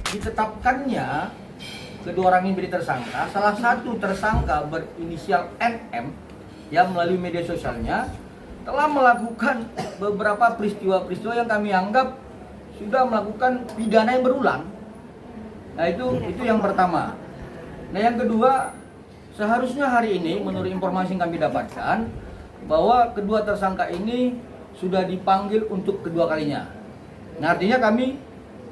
ditetapkannya kedua orang ini menjadi tersangka, salah satu tersangka berinisial NM yang melalui media sosialnya telah melakukan beberapa peristiwa-peristiwa yang kami anggap sudah melakukan pidana yang berulang. Nah itu yang pertama. Nah yang kedua, seharusnya hari ini menurut informasi yang kami dapatkan bahwa kedua tersangka ini sudah dipanggil untuk kedua kalinya. Nah artinya kami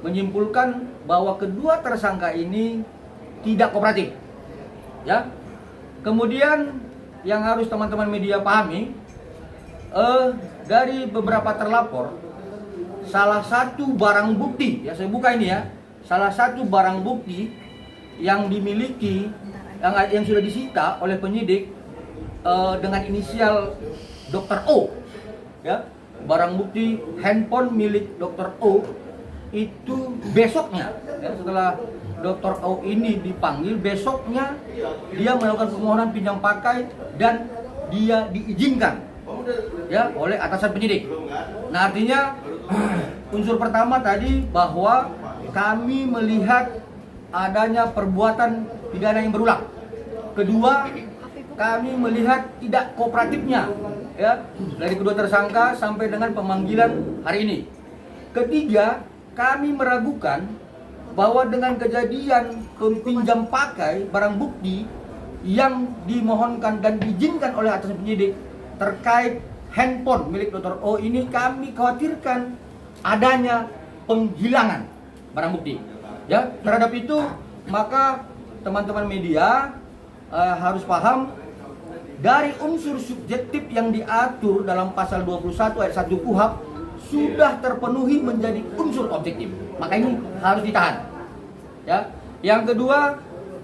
menyimpulkan bahwa kedua tersangka ini tidak kooperatif. Ya. Kemudian yang harus teman-teman media pahami, dari beberapa terlapor, salah satu barang bukti, ya saya buka ini ya, salah satu barang bukti yang dimiliki, yang sudah disita oleh penyidik dengan inisial Dr. O, ya, barang bukti handphone milik Dr. O itu besoknya, ya, setelah Dr. O ini dipanggil, besoknya dia melakukan permohonan pinjam pakai dan dia diizinkan, ya, oleh atasan penyidik. Nah artinya unsur pertama tadi bahwa kami melihat adanya perbuatan pidana yang berulang. Kedua, kami melihat tidak kooperatifnya, ya, dari kedua tersangka sampai dengan pemanggilan hari ini. Ketiga, kami meragukan bahwa dengan kejadian pinjam pakai barang bukti yang dimohonkan dan diizinkan oleh atasan penyidik terkait handphone milik Dr. O ini, kami khawatirkan adanya penghilangan barang bukti. Ya, terhadap itu maka teman-teman media harus paham dari unsur subjektif yang diatur dalam pasal 21 ayat 1 KUHP sudah terpenuhi menjadi unsur objektif. Maka ini harus ditahan. Ya. Yang kedua,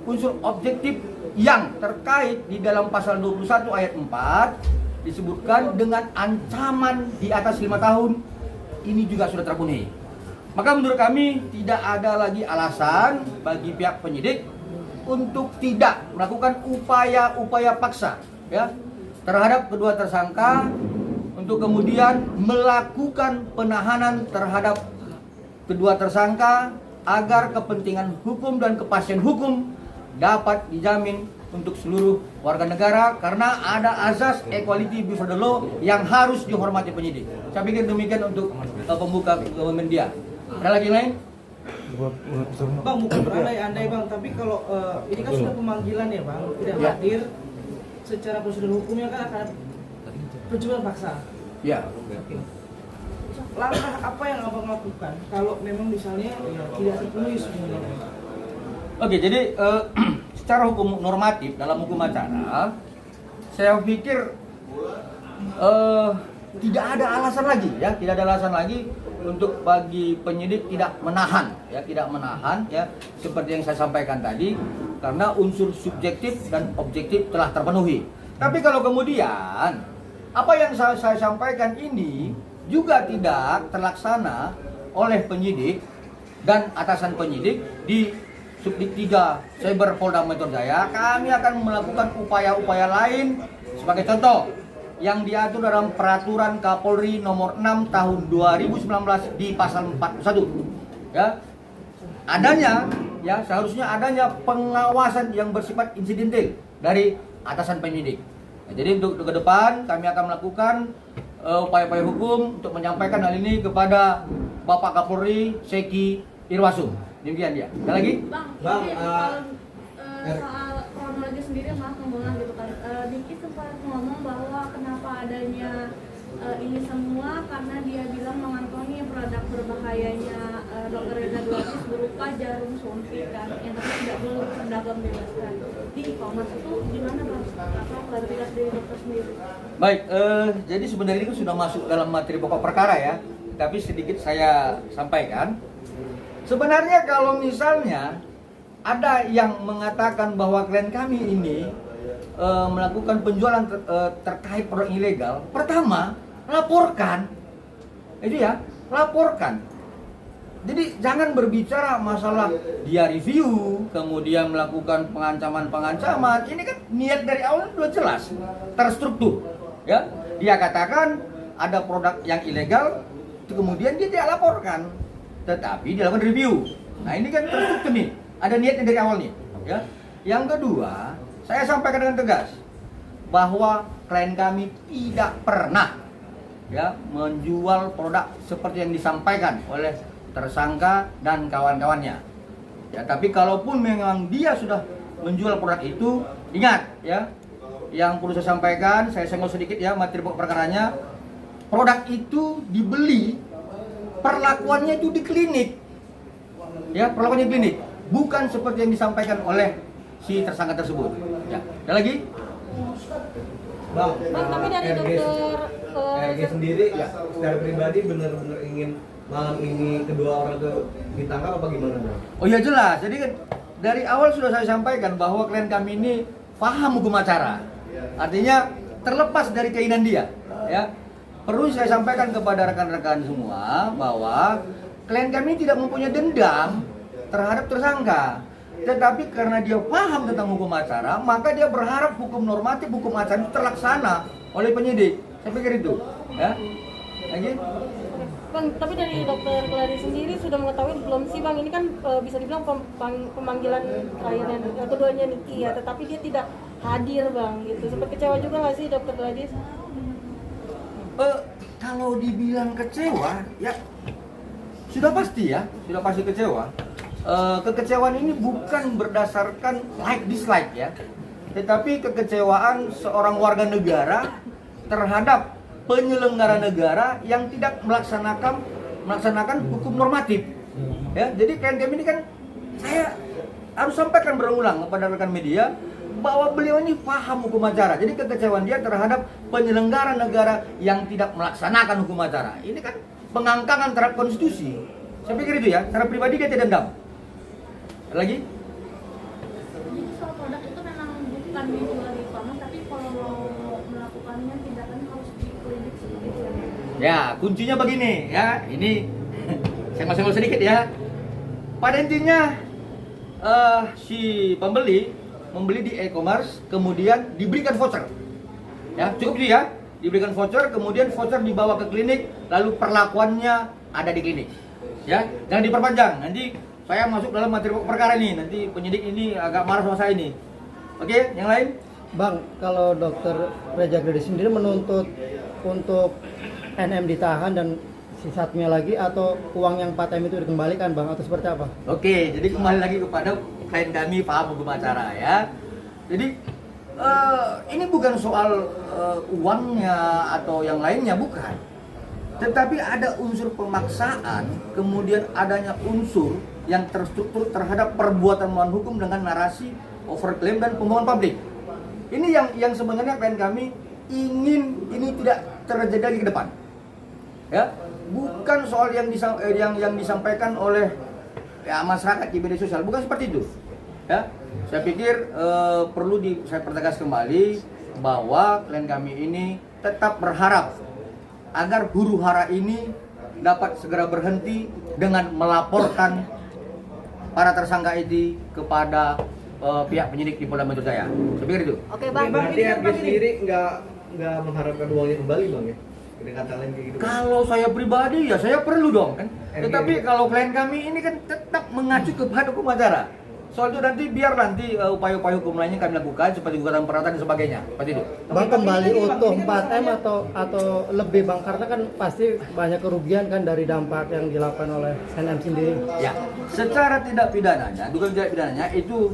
unsur objektif yang terkait di dalam pasal 21 ayat 4 disebutkan dengan ancaman di atas 5 tahun, ini juga sudah terpenuhi. Maka menurut kami tidak ada lagi alasan bagi pihak penyidik untuk tidak melakukan upaya-upaya paksa, ya, terhadap kedua tersangka untuk kemudian melakukan penahanan terhadap kedua tersangka agar kepentingan hukum dan kepastian hukum dapat dijamin untuk seluruh warga negara, karena ada azas equality before the law yang harus dihormati penyidik. Saya pikir demikian untuk pembuka media. Ada lagi yang lain? Bang, bukan berandai-andai bang, tapi kalau ini kan sudah pemanggilan ya bang, tidak hadir secara prosedur hukumnya kan akan percobaan paksa. Ya. Oke. Langkah apa yang abang lakukan kalau memang misalnya tidak terpenuhi semuanya? Oke, jadi secara hukum normatif dalam hukum acara, saya pikir tidak ada alasan lagi, ya, tidak ada alasan lagi untuk bagi penyidik tidak menahan, ya, seperti yang saya sampaikan tadi, karena unsur subjektif dan objektif telah terpenuhi. Tapi kalau kemudian apa yang saya sampaikan ini juga tidak terlaksana oleh penyidik dan atasan penyidik di Subdit 3 Cyber Polda Metro Jaya, kami akan melakukan upaya-upaya lain. Sebagai contoh, yang diatur dalam Peraturan Kapolri Nomor 6 Tahun 2019 di Pasal 41. Ya, adanya, ya, seharusnya adanya pengawasan yang bersifat insidental dari atasan penyidik. Nah, jadi untuk ke depan kami akan melakukan upaya-upaya hukum untuk menyampaikan hal ini kepada Bapak Kapolri Seki Irwasum. Demikian dia. Ada lagi? Bang, soal kronologi sendiri, maaf ngomongin gitu kan. Diki sempat ngomong bahwa kenapa adanya ini semua karena dia bilang mengantongi produk berbahayanya Dr. Reza Dwanis berupa jarum suntik kan, yang tapi tidak boleh terdagang bebaskan. Di e-commerce itu gimana bang? Apa klarifikasi dari dokter sendiri? Baik, jadi sebenarnya itu sudah masuk dalam materi pokok perkara ya, tapi sedikit saya sampaikan. Sebenarnya kalau misalnya ada yang mengatakan bahwa klien kami ini melakukan penjualan terkait produk ilegal, pertama laporkan, itu ya, laporkan. Jadi jangan berbicara masalah dia review, kemudian melakukan pengancaman. Ini kan niat dari awal sudah jelas, terstruktur. Ya, dia katakan ada produk yang ilegal, kemudian dia tidak laporkan, tetapi dilakukan review. Nah ini kan terstruktur nih, ada niatnya dari awal nih. Ya. Yang kedua, saya sampaikan dengan tegas bahwa klien kami tidak pernah ya menjual produk seperti yang disampaikan oleh tersangka dan kawan-kawannya. Ya, tapi kalaupun memang dia sudah menjual produk itu, ingat ya, yang perlu saya sampaikan, saya senggol sedikit ya materi pokok perkaranya. Produk itu dibeli, perlakuannya itu di klinik. Ya, perlakuannya di klinik, bukan seperti yang disampaikan oleh si tersangka tersebut. Ya, ada lagi? Bang, tapi dari dokter RG sendiri ya secara pribadi benar-benar ingin malam ini kedua orang itu ditangkap apa gimana, Bang? Oh ya jelas, jadi kan dari awal sudah saya sampaikan bahwa klien kami ini paham hukum acara. Artinya terlepas dari keinginan dia, ya. Perlu saya sampaikan kepada rekan-rekan semua bahwa klien kami tidak mempunyai dendam terhadap tersangka. Tetapi karena dia paham tentang hukum acara, maka dia berharap hukum normatif, hukum acara itu terlaksana oleh penyidik. Saya pikir itu, ya. Lagi? Bang, tapi dari dokter Gladi sendiri sudah mengetahui belum sih Bang? Ini kan bisa dibilang pemanggilan kliennya keduanya Niki ya, tetapi dia tidak hadir Bang gitu. Sempat kecewa juga nggak sih dokter Gladi? Kalau dibilang kecewa, ya sudah pasti ya, sudah pasti kecewa. Kekecewaan ini bukan berdasarkan like dislike ya, tetapi kekecewaan seorang warga negara terhadap penyelenggara negara yang tidak melaksanakan hukum normatif. Ya, jadi klien kami ini kan saya harus sampaikan berulang kepada rekan media bahwa beliau ini paham hukum acara. Jadi kekecewaan dia terhadap penyelenggara negara yang tidak melaksanakan hukum acara. Ini kan pengangkangan terhadap konstitusi. Saya pikir itu ya, secara pribadi dia tidak dendam. Lagi? Jadi soal produk itu memang bukan dijual di farmasi, tapi kalau mau melakukannya tindakannya harus di klinik seperti itu. Ya, kuncinya begini ya. Ini saya masih sedikit ya. Pada intinya si pembeli membeli di e-commerce, kemudian diberikan voucher. Ya, cukup itu ya. Diberikan voucher, kemudian voucher dibawa ke klinik, lalu perlakuannya ada di klinik. Ya, jangan diperpanjang. Nanti saya masuk dalam materi perkara ini, nanti penyidik ini agak marah sama saya ini. Oke, yang lain? Bang, kalau dokter Reza Gladi sendiri menuntut untuk NM ditahan dan sisanya lagi atau uang yang 4M itu dikembalikan Bang, atau seperti apa? Oke, jadi kembali lagi kepada klien kami paham hukum acara ya. Jadi ini bukan soal uangnya atau yang lainnya, bukan. Tetapi ada unsur pemaksaan, kemudian adanya unsur yang terstruktur terhadap perbuatan melawan hukum dengan narasi overclaim dan pembohongan publik. Ini yang sebenarnya klien kami ingin ini tidak terjadi lagi ke depan. Ya, bukan soal yang disampaikan oleh ya masyarakat di media sosial, bukan seperti itu. Ya, saya pikir perlu saya pertegas kembali bahwa klien kami ini tetap berharap agar huru hara ini dapat segera berhenti dengan melaporkan para tersangka itu kepada pihak penyidik di Polda Metro Jaya. Saya pikir itu. Oke Bang. Berarti RG sendiri nggak mengharapkan uangnya kembali, Bang ya? Kata lain kayak gitu. Kalau saya pribadi ya saya perlu dong kan. Tetapi kalau klien kami ini kan tetap mengacu kepada hukum acara. Soal itu nanti biar upaya-upaya hukum lainnya kami lakukan seperti gugatan perdata dan sebagainya. Seperti itu. Bang, kembali utuh 4M atau lebih Bang, karena kan pasti banyak kerugian kan dari dampak yang dilakukan oleh NM sendiri. Ya, secara tidak pidananya, dugaan tidak pidananya itu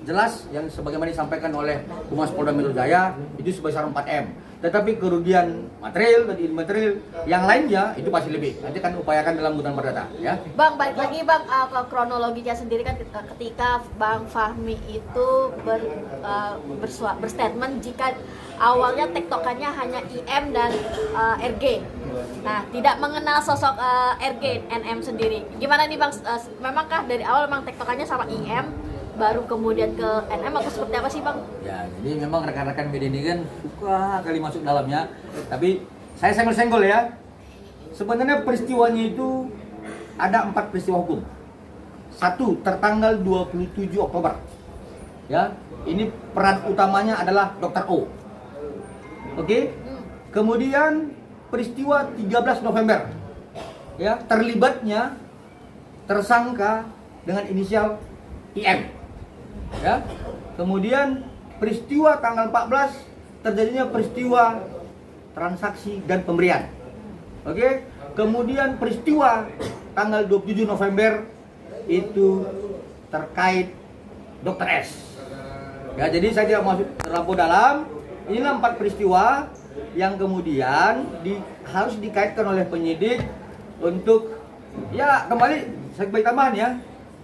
jelas yang sebagaimana disampaikan oleh Humas Polda Metro Jaya itu sebesar 4M. Tetapi kerugian material dan imaterial yang lainnya itu pasti lebih. Nanti kan upayakan dalam gugatan perdata, ya. Bang, balik lagi Bang ke kronologinya sendiri kan ketika Bang Fahmi itu berstatement jika awalnya tektokannya hanya IM dan RG. Nah, tidak mengenal sosok RG NM sendiri. Gimana nih Bang? Memangkah dari awal memang tektokannya sama IM? Baru kemudian ke NM atau seperti apa sih Bang? Ya, jadi memang rekan-rekan media ini kan suka kali masuk dalamnya. Tapi saya senggol-senggol ya. Sebenarnya peristiwanya itu ada 4 peristiwa hukum. 1 tertanggal 27 Oktober. Ya, ini peran utamanya adalah Dr. O. Oke? Kemudian peristiwa 13 November. Ya, terlibatnya tersangka dengan inisial IM. Ya. Kemudian peristiwa tanggal 14 terjadinya peristiwa transaksi dan pemberian. Oke. Kemudian peristiwa tanggal 27 November itu terkait Dr. S. Ya, jadi saya tidak masuk terlampau dalam. Inilah 4 peristiwa yang kemudian harus dikaitkan oleh penyidik untuk ya kembali sebagai tambahan ya.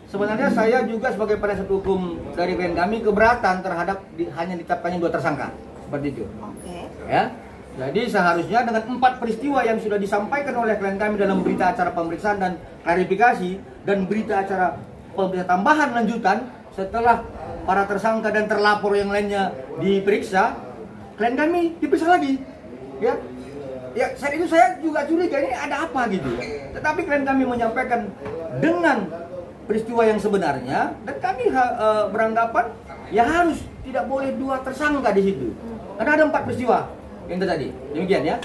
Sebenarnya saya juga sebagai penasihat hukum dari klien kami keberatan terhadap hanya ditetapkannya 2 tersangka seperti itu. Oke. Ya. Jadi seharusnya dengan 4 peristiwa yang sudah disampaikan oleh klien kami dalam berita acara pemeriksaan dan klarifikasi dan berita acara pemeriksaan tambahan lanjutan setelah para tersangka dan terlapor yang lainnya diperiksa, klien kami diperiksa lagi. Ya. Ya, saat itu saya juga curiga ini ada apa gitu ya. Tetapi klien kami menyampaikan dengan peristiwa yang sebenarnya dan kami beranggapan ya harus tidak boleh 2 tersangka di situ. Karena ada 4 peristiwa yang terjadi. Demikian ya.